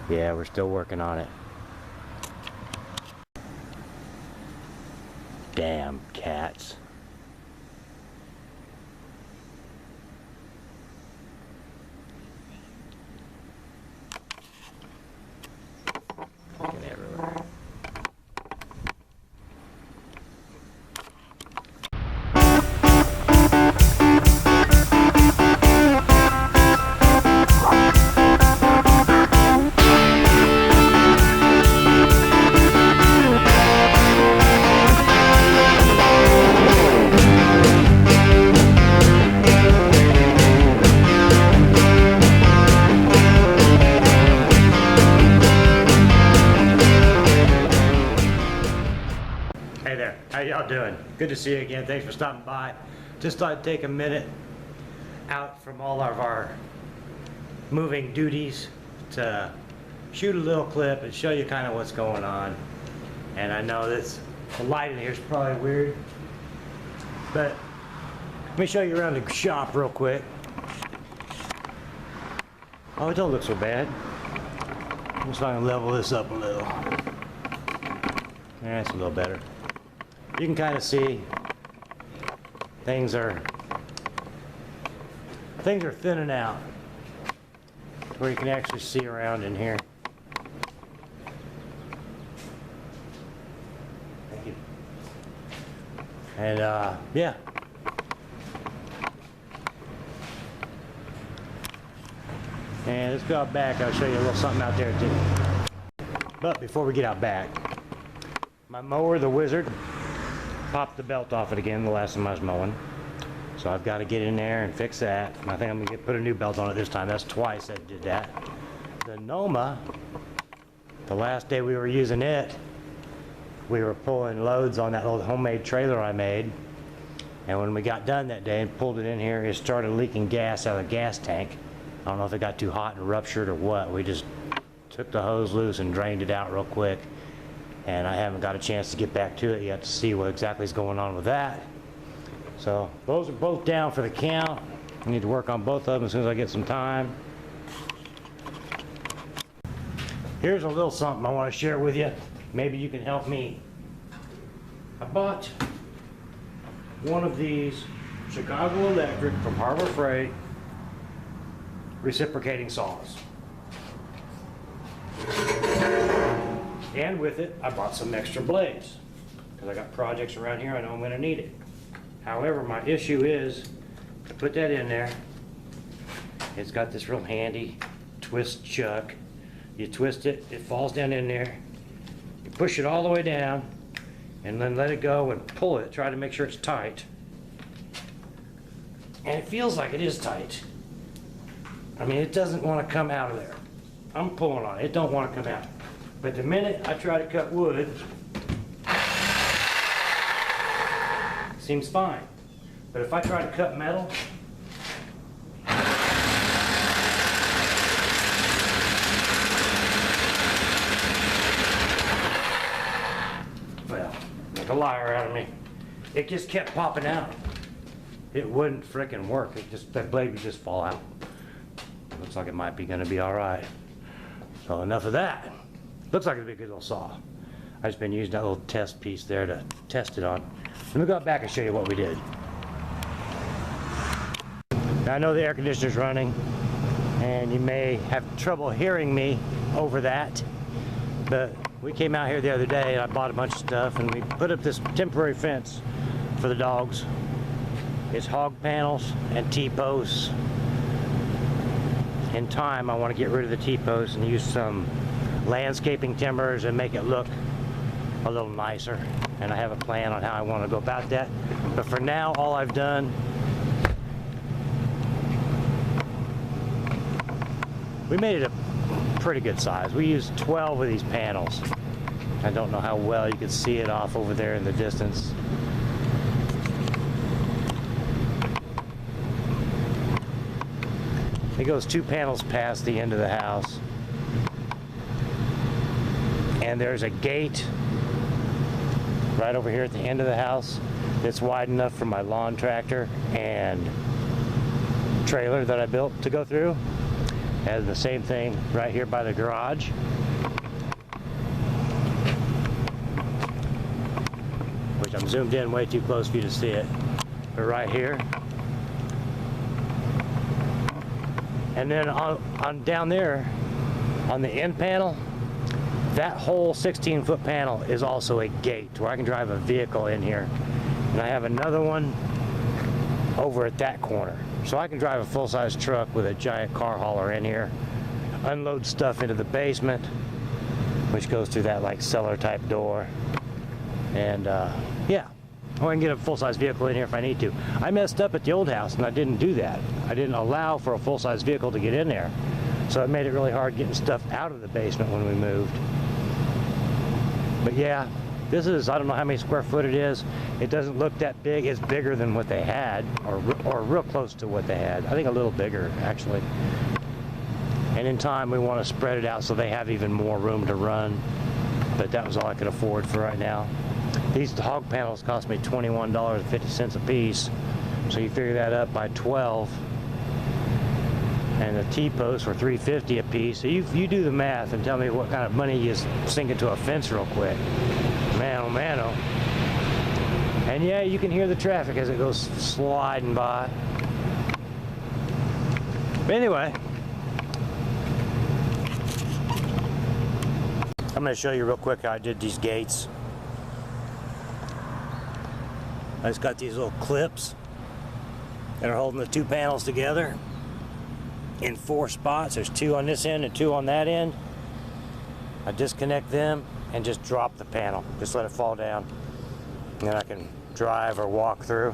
Yeah, we're still working on it. Damn cats. Fucking everywhere. Hey there, how y'all doing? Good to see you again. Thanks for stopping by. Just thought I'd take a minute out from all of our moving duties to shoot a little clip and show you kind of what's going on. And I know this, the light in here is probably weird, but let me show you around the shop real quick. Oh, it don't look so bad. I'm just trying to level this up a little. That's a little better. You can kind of see things are thinning out where you can actually see around in here. Thank you. And yeah. And let's go out back. I'll show you a little something out there too. But before we get out back, my mower, the Wizard, popped the belt off it again the last time I was mowing. So I've got to get in there and fix that. And I think I'm going to put a new belt on it this time. That's twice I did that. The Noma, the last day we were using it, we were pulling loads on that little homemade trailer I made. And when we got done that day and pulled it in here, it started leaking gas out of the gas tank. I don't know if it got too hot and ruptured or what. We just took the hose loose and drained it out real quick. And I haven't got a chance to get back to it yet to see what exactly is going on with that. So those are both down for the count. I need to work on both of them as soon as I get some time. Here's a little something I want to share with you. Maybe you can help me. I bought one of these Chicago Electric from Harbor Freight reciprocating saws. And with it, I bought some extra blades because I got projects around here I know I'm going to need it. However, my issue is to put that in there. It's got this real handy twist chuck. You twist it, it falls down in there. You push it all the way down and then let it go and pull it. Try to make sure it's tight. And it feels like it is tight. I mean, it doesn't want to come out of there. I'm pulling on it. It don't want to come out. But the minute I try to cut wood, it seems fine. But if I try to cut metal, well, make a liar out of me. It just kept popping out. It wouldn't frickin' work. That blade would just fall out. It looks like it might be gonna be all right. So enough of that. Looks like it'd be a good little saw. I've just been using that little test piece there to test it on. Let me go back and show you what we did. Now I know the air conditioner's running and you may have trouble hearing me over that, but we came out here the other day and I bought a bunch of stuff and we put up this temporary fence for the dogs. It's hog panels and T-posts. In time, I want to get rid of the T-posts and use some landscaping timbers and make it look a little nicer. And I have a plan on how I want to go about that. But for now, all I've done, we made it a pretty good size. We used 12 of these panels. I don't know how well you can see it off over there in the distance. It goes 2 panels past the end of the house. And there's a gate right over here at the end of the house that's wide enough for my lawn tractor and trailer that I built to go through. Has the same thing right here by the garage. Which I'm zoomed in way too close for you to see it. But right here. And then on down there, on the end panel, that whole 16-foot panel is also a gate where I can drive a vehicle in here. And I have another one over at that corner. So I can drive a full-size truck with a giant car hauler in here, unload stuff into the basement, which goes through that like cellar type door. And yeah, or I can get a full-size vehicle in here if I need to. I messed up at the old house and I didn't do that. I didn't allow for a full-size vehicle to get in there. So it made it really hard getting stuff out of the basement when we moved. But yeah, this is, I don't know how many square foot it is. It doesn't look that big. It's bigger than what they had, or real close to what they had. I think a little bigger, actually. And in time, we want to spread it out so they have even more room to run. But that was all I could afford for right now. These hog panels cost me $21.50 a piece. So you figure that up by 12. And the T-posts were $3.50 a piece. So you do the math and tell me what kind of money you sink into a fence real quick. Man, oh man, oh. And yeah, you can hear the traffic as it goes sliding by. But anyway, I'm going to show you real quick how I did these gates. I just got these little clips that are holding the two panels together in 4 spots. There's 2 on this end and 2 on that end. I disconnect them and just drop the panel. Just let it fall down. And then I can drive or walk through.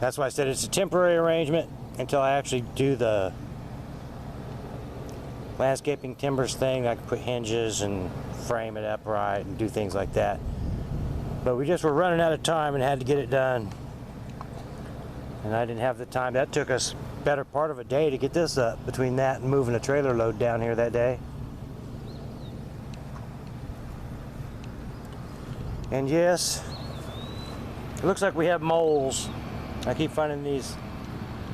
That's why I said it's a temporary arrangement until I actually do the landscaping timbers thing. I can put hinges and frame it upright and do things like that. But we just were running out of time and had to get it done. And I didn't have the time. That took us better part of a day to get this up, between that and moving a trailer load down here that day. And yes, it looks like we have moles. I keep finding these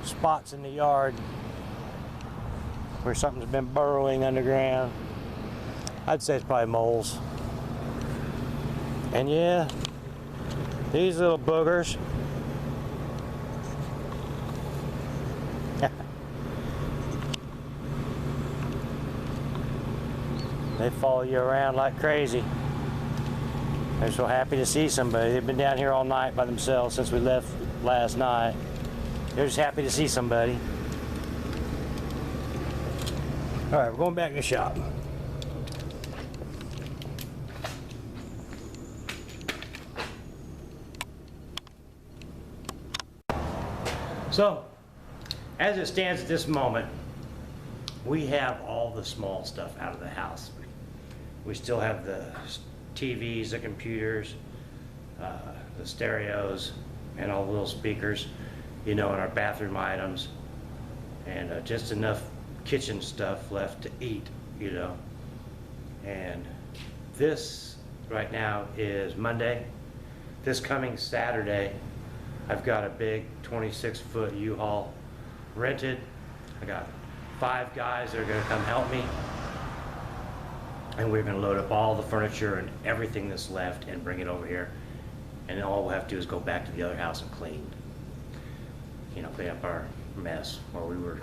spots in the yard where something's been burrowing underground. I'd say it's probably moles. And yeah, these little boogers. They follow you around like crazy. They're so happy to see somebody. They've been down here all night by themselves since we left last night. They're just happy to see somebody. All right, we're going back to the shop. So, as it stands at this moment, we have all the small stuff out of the house. We still have the TVs, the computers, the stereos, and all the little speakers, you know, and our bathroom items, and just enough kitchen stuff left to eat, you know. And this right now is Monday. This coming Saturday, I've got a big 26-foot U-Haul rented. I got 5 guys that are going to come help me, and we're going to load up all the furniture and everything that's left and bring it over here. And all we'll have to do is go back to the other house and clean. You know, clean up our mess where we were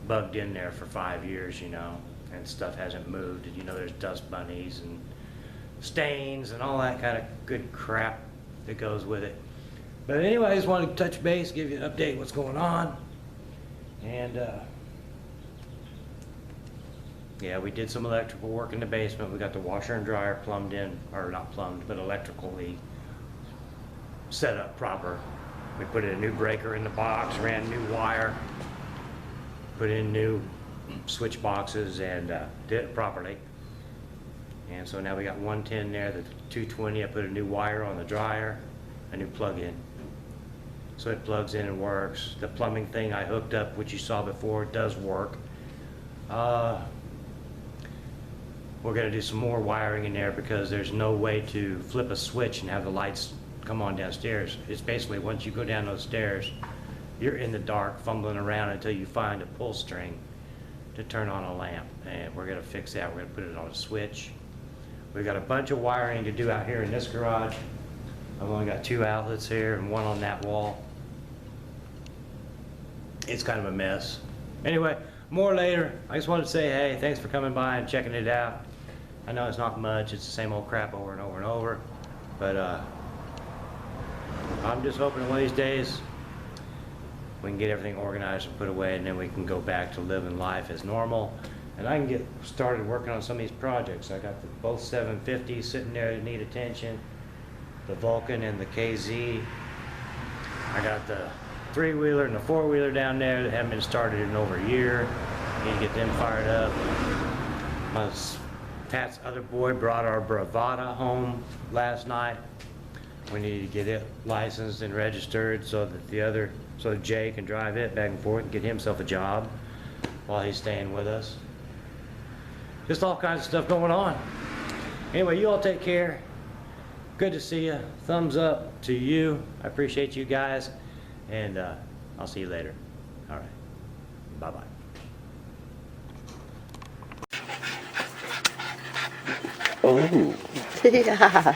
bugged in there for 5 years, you know, and stuff hasn't moved. And you know, there's dust bunnies and stains and all that kind of good crap that goes with it. But anyway, I just wanted to touch base, give you an update what's going on. And yeah, we did some electrical work in the basement. We got the washer and dryer plumbed in, or not plumbed, but electrically set up proper. We put in a new breaker in the box, ran new wire, put in new switch boxes, and did it properly. And so now we got 110 there, the 220, I put a new wire on the dryer, a new plug-in. So it plugs in and works. The plumbing thing I hooked up, which you saw before, does work. We're going to do some more wiring in there because there's no way to flip a switch and have the lights come on downstairs. It's basically once you go down those stairs, you're in the dark fumbling around until you find a pull string to turn on a lamp, and we're gonna fix that. We're gonna put it on a switch. We've got a bunch of wiring to do out here in this garage. I've only got 2 outlets here and 1 on that wall. It's kind of a mess. Anyway, more later. I just wanted to say, hey, thanks for coming by and checking it out. I know it's not much, it's the same old crap over and over and over, but I'm just hoping one of these days we can get everything organized and put away, and then we can go back to living life as normal, and I can get started working on some of these projects. I got both 750s sitting there that need attention, the Vulcan and the KZ. I got the 3-wheeler and the 4-wheeler down there that haven't been started in over a year. Need to get them fired up. Pat's other boy brought our Bravada home last night. We need to get it licensed and registered so that Jay can drive it back and forth and get himself a job while he's staying with us. Just all kinds of stuff going on. Anyway, you all take care. Good to see you. Thumbs up to you. I appreciate you guys, and I'll see you later. All right. Bye-bye. Oh. Yeah.